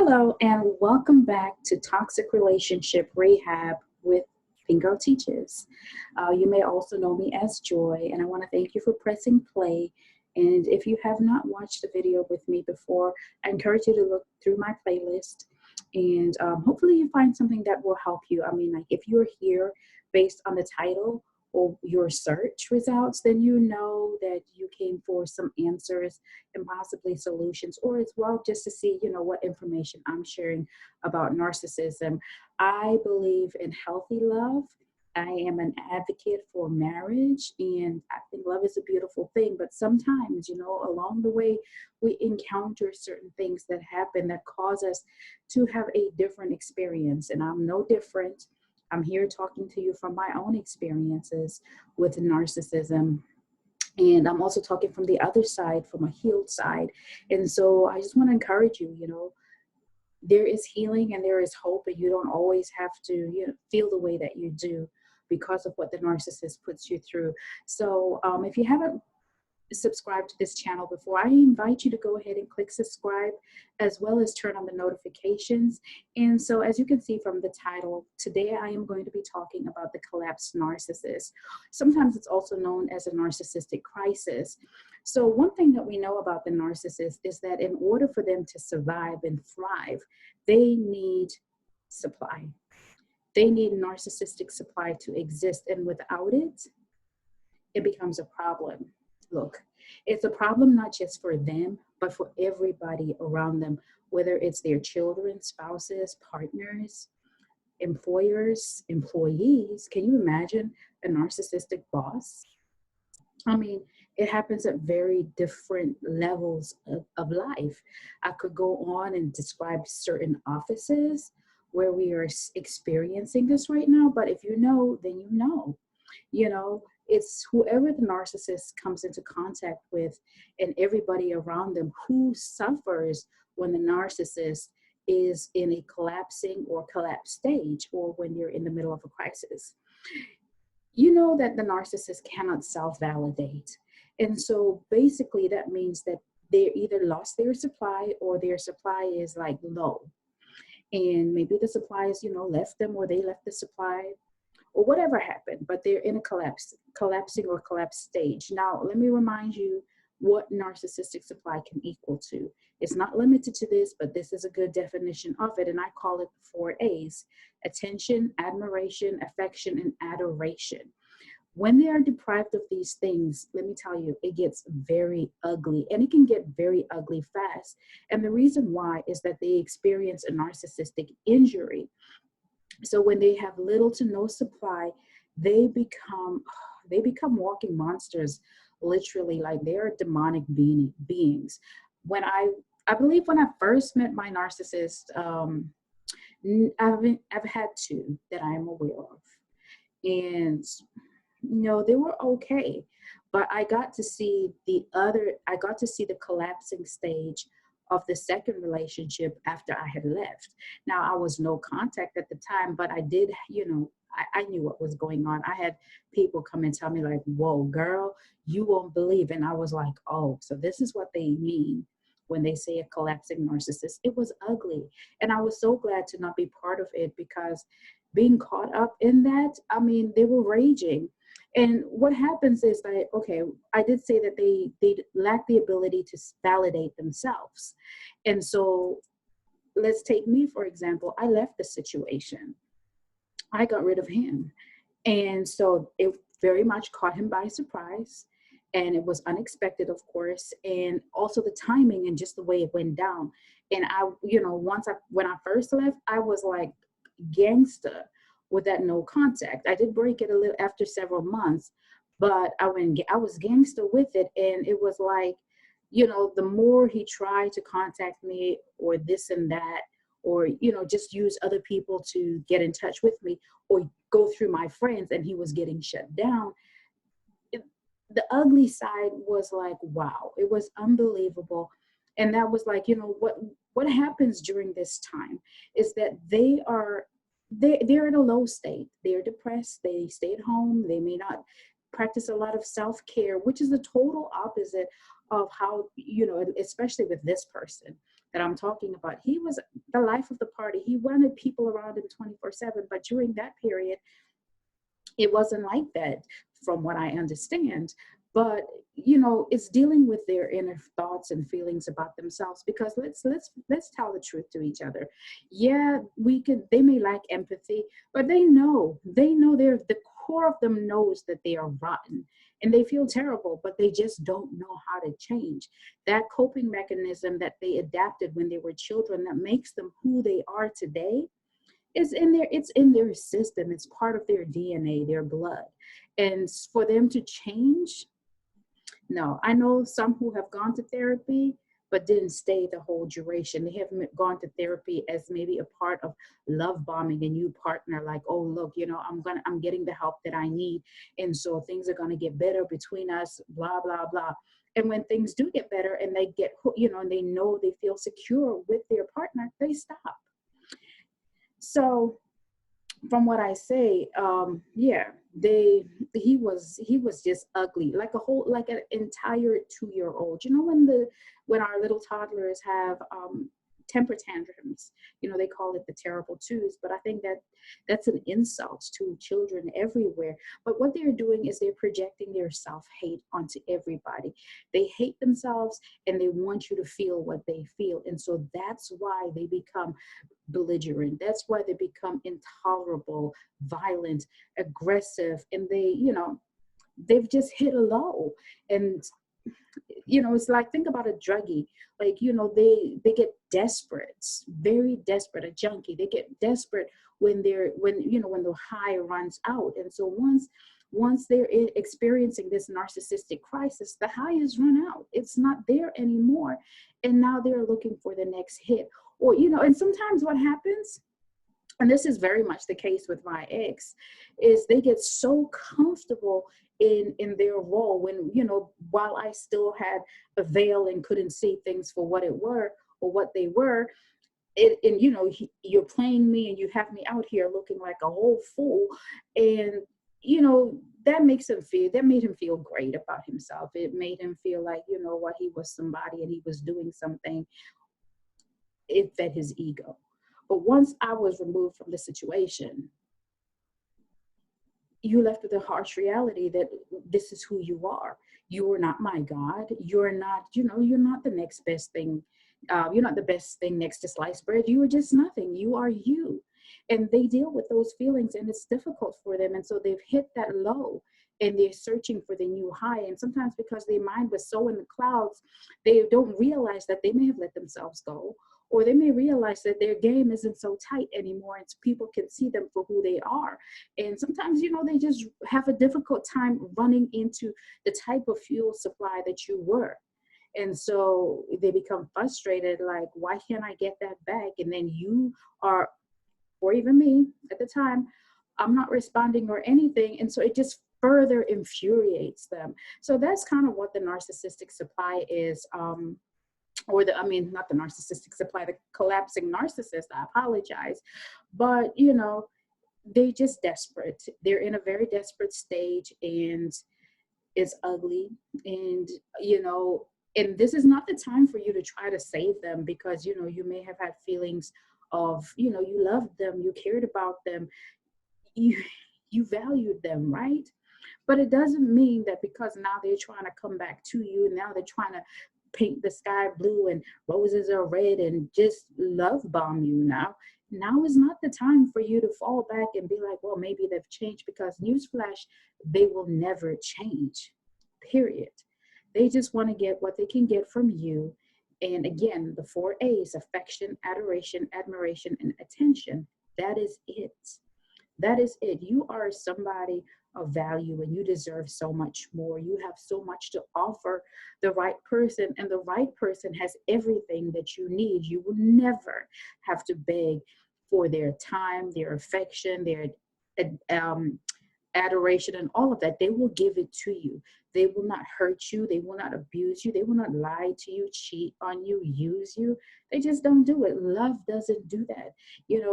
Hello, and welcome back to Toxic Relationship Rehab with Pink Girl Teaches. You may also know me as Joy, and I want to thank you for pressing play. And if you have not watched the video with me before, I encourage you to look through my playlist, and hopefully you find something that will help you. I mean, like if you're here based on the title or your search results, then you know that you came for some answers and possibly solutions, or as well just to see, what information I'm sharing about narcissism. I believe in healthy love. I am an advocate for marriage, and I think love is a beautiful thing. But sometimes, along the way, we encounter certain things that happen that cause us to have a different experience. And I'm no different. I'm here talking to you from my own experiences with narcissism. And I'm also talking from the other side, from a healed side. And so I just want to encourage you, there is healing and there is hope, and you don't always have to, feel the way that you do because of what the narcissist puts you through. So if you haven't subscribed to this channel before, I invite you to go ahead and click subscribe, as well as turn on the notifications. And so as you can see from the title, today I am going to be talking about the collapsed narcissist. Sometimes it's also known as a narcissistic crisis. So one thing that we know about the narcissist is that in order for them to survive and thrive, they need supply. They need narcissistic supply to exist, and without it, it becomes a problem. Look, it's a problem not just for them, but for everybody around them, whether it's their children, spouses, partners, employers, employees. Can you imagine a narcissistic boss? I mean, it happens at very different levels of life. I could go on and describe certain offices where we are experiencing this right now, but if you know, then you know. It's whoever the narcissist comes into contact with and everybody around them who suffers when the narcissist is in a collapsing or collapse stage, or when you're in the middle of a crisis. You know that the narcissist cannot self-validate. And so basically that means that they either lost their supply, or their supply is like low. And maybe the supplies, left them, or they left the supply, or whatever happened, but they're in a collapsing or collapse stage. Now, let me remind you what narcissistic supply can equal to. It's not limited to this, but this is a good definition of it, and I call it the 4 A's: attention, admiration, affection, and adoration. When they are deprived of these things, let me tell you, it gets very ugly, and it can get very ugly fast. And the reason why is that they experience a narcissistic injury. So when they have little to no supply, they become walking monsters, literally, like they are demonic beings. When I believe when I first met my narcissist, I've had two that I am aware of, and they were okay, but I got to see the collapsing stage of the second relationship after I had left. Now, I was no contact at the time, but I did, I knew what was going on. I had people come and tell me like, whoa, girl, you won't believe. And I was like, oh, so this is what they mean when they say a collapsing narcissist. It was ugly. And I was so glad to not be part of it, because being caught up in that, I mean, they were raging. And what happens is that, okay, I did say that they lack the ability to validate themselves. And so let's take me, for example. I left the situation. I got rid of him. And so it very much caught him by surprise. And it was unexpected, of course. And also the timing and just the way it went down. And when I first left, I was like gangster with that no contact. I did break it a little after several months, but I was gangster with it. And it was like, the more he tried to contact me, or this and that, or, just use other people to get in touch with me, or go through my friends, and he was getting shut down. The ugly side was like, wow, it was unbelievable. And that was like, what happens during this time is that they're in a low state. They're depressed. They stay at home. They may not practice a lot of self-care, which is the total opposite of how, especially with this person. that I'm talking about, he was the life of the party. He wanted people around him 24/7. But during that period, it wasn't like that, from what I understand. But it's dealing with their inner thoughts and feelings about themselves, because let's tell the truth to each other. Yeah, they may lack empathy, but they know they're the core of them knows that they are rotten, and they feel terrible, but they just don't know how to change. That coping mechanism that they adapted when they were children, that makes them who they are today, it's in their system. It's part of their DNA, their blood. And for them to change, no. I know some who have gone to therapy but didn't stay the whole duration. They haven't gone to therapy as maybe a part of love bombing a new partner, like, oh look, I'm getting the help that I need, and so things are gonna get better between us, blah blah blah. And when things do get better and they get and they know, they feel secure with their partner, they stop. So from what I say, yeah, he was just ugly, like an entire 2-year old. When our little toddlers have temper tantrums, they call it the terrible twos, but I think that's an insult to children everywhere. But what they're doing is they're projecting their self-hate onto everybody. They hate themselves, and they want you to feel what they feel. And so that's why they become belligerent. That's why they become intolerable, violent, aggressive, and they've just hit a low. And it's like, think about a druggie. Like, they get desperate, very desperate. A junkie, they get desperate when when the high runs out. And so once they're experiencing this narcissistic crisis, the high has run out. It's not there anymore. And now they're looking for the next hit. Or, and sometimes what happens, and this is very much the case with my ex, is they get so comfortable in their role, when while I still had a veil and couldn't see things for what it were, or what they were. And you're playing me, and you have me out here looking like a whole fool. And that made him feel great about himself. It made him feel like, what, he was somebody and he was doing something. It fed his ego. But once I was removed from the situation, you left with a harsh reality that this is who you are. You are not my God. You're not, you're not the next best thing. You're not the best thing next to sliced bread. You are just nothing. You are you. And they deal with those feelings, and it's difficult for them. And so they've hit that low, and they're searching for the new high. And sometimes, because their mind was so in the clouds, they don't realize that they may have let themselves go, or they may realize that their game isn't so tight anymore, and people can see them for who they are. And sometimes, they just have a difficult time running into the type of fuel supply that you were. And so they become frustrated, like, why can't I get that back? And then you are, or even me at the time, I'm not responding or anything. And so it just further infuriates them. So that's kind of what the narcissistic supply is. Not the narcissistic supply, the collapsing narcissist, I apologize. But, they're just desperate. They're in a very desperate stage, and it's ugly. And, and this is not the time for you to try to save them, because, you may have had feelings of, you loved them, you cared about them, you valued them, right? But it doesn't mean that because now they're trying to come back to you, and now they're trying to paint the sky blue and roses are red and just love bomb you now is not the time for you to fall back and be like, well, maybe they've changed, because newsflash, they will never change, period. They just want to get what they can get from you. And again, the 4 A's: affection, adoration, admiration, and attention. That is it. That is it. You are somebody of value, and you deserve so much more. You have so much to offer the right person, and the right person has everything that you need. You will never have to beg for their time, their affection, their adoration, and all of that. They will give it to you. They will not hurt you. They will not abuse you. They will not lie to you, cheat on you, use you. They just don't do it. Love doesn't do that.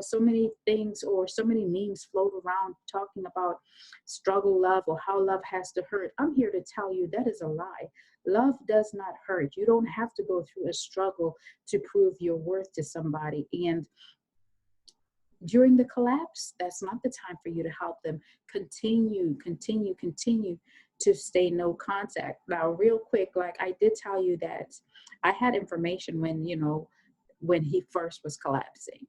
So many things, or so many memes float around talking about struggle love, or how love has to hurt. I'm here to tell you that is a lie. Love does not hurt. You don't have to go through a struggle to prove your worth to somebody. And during the collapse, that's not the time for you to help them. Continue to stay no contact. Now, real quick, like I did tell you that I had information when, when he first was collapsing.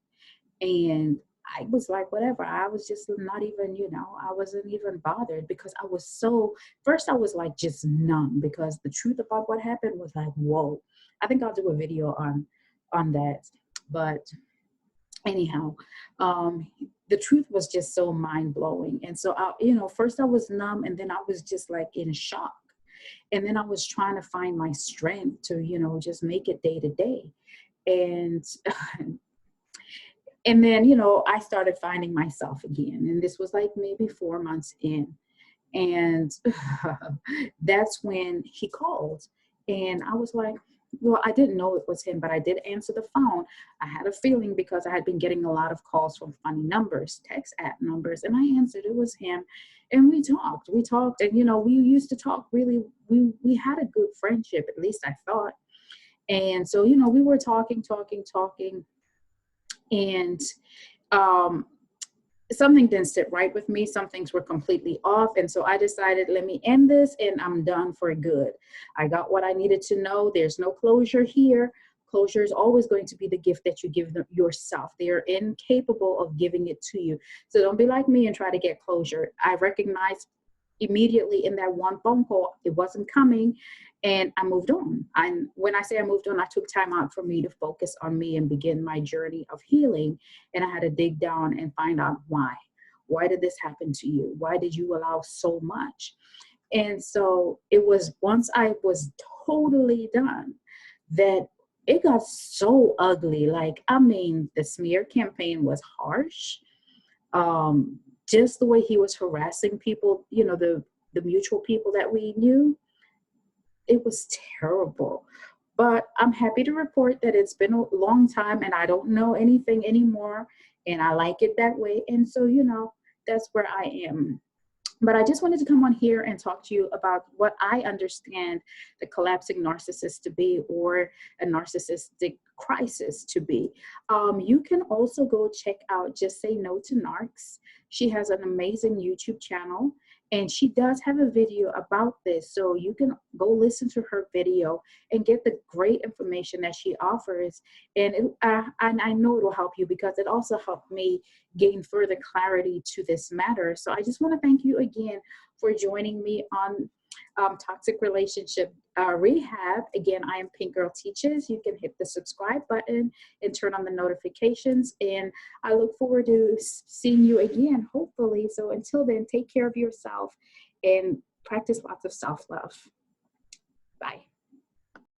And I was like, whatever. I was just not even, I wasn't even bothered because I was first I was like just numb because the truth about what happened was like, whoa. I think I'll do a video on that. But anyhow, the truth was just so mind blowing. And so first I was numb, and then I was just like in shock. And then I was trying to find my strength to, just make it day to day. And and then, I started finding myself again. And this was like maybe 4 months in. And that's when he called. And I was like, well, I didn't know it was him, but I did answer the phone. I had a feeling because I had been getting a lot of calls from funny numbers, text app numbers, and I answered. It was him. And we talked, and, we used to talk really, we had a good friendship, at least I thought. And so, we were talking. And something didn't sit right with me. Some things were completely off. And so I decided, let me end this and I'm done for good. I got what I needed to know. There's no closure here. Closure is always going to be the gift that you give them yourself. They are incapable of giving it to you. So don't be like me and try to get closure. I recognized immediately in that one phone call, it wasn't coming, and I moved on. And when I say I moved on, I took time out for me to focus on me and begin my journey of healing. And I had to dig down and find out why. Why did this happen to you? Why did you allow so much? And so it was once I was totally done that it got so ugly. Like, I mean, the smear campaign was harsh. Just the way he was harassing people, the mutual people that we knew, it was terrible. But I'm happy to report that it's been a long time and I don't know anything anymore, and I like it that way. And so, that's where I am. But I just wanted to come on here and talk to you about what I understand the collapsing narcissist to be, or a narcissistic crisis to be. You can also go check out Just Say No to Narcs. She has an amazing YouTube channel, and she does have a video about this. So you can go listen to her video and get the great information that she offers. And I know it will help you because it also helped me gain further clarity to this matter. So I just want to thank you again for joining me on Toxic Relationship Rehab. Again, I am Pink Girl Teaches. You can hit the subscribe button and turn on the notifications. And I look forward to seeing you again, hopefully. So until then, take care of yourself and practice lots of self-love. Bye.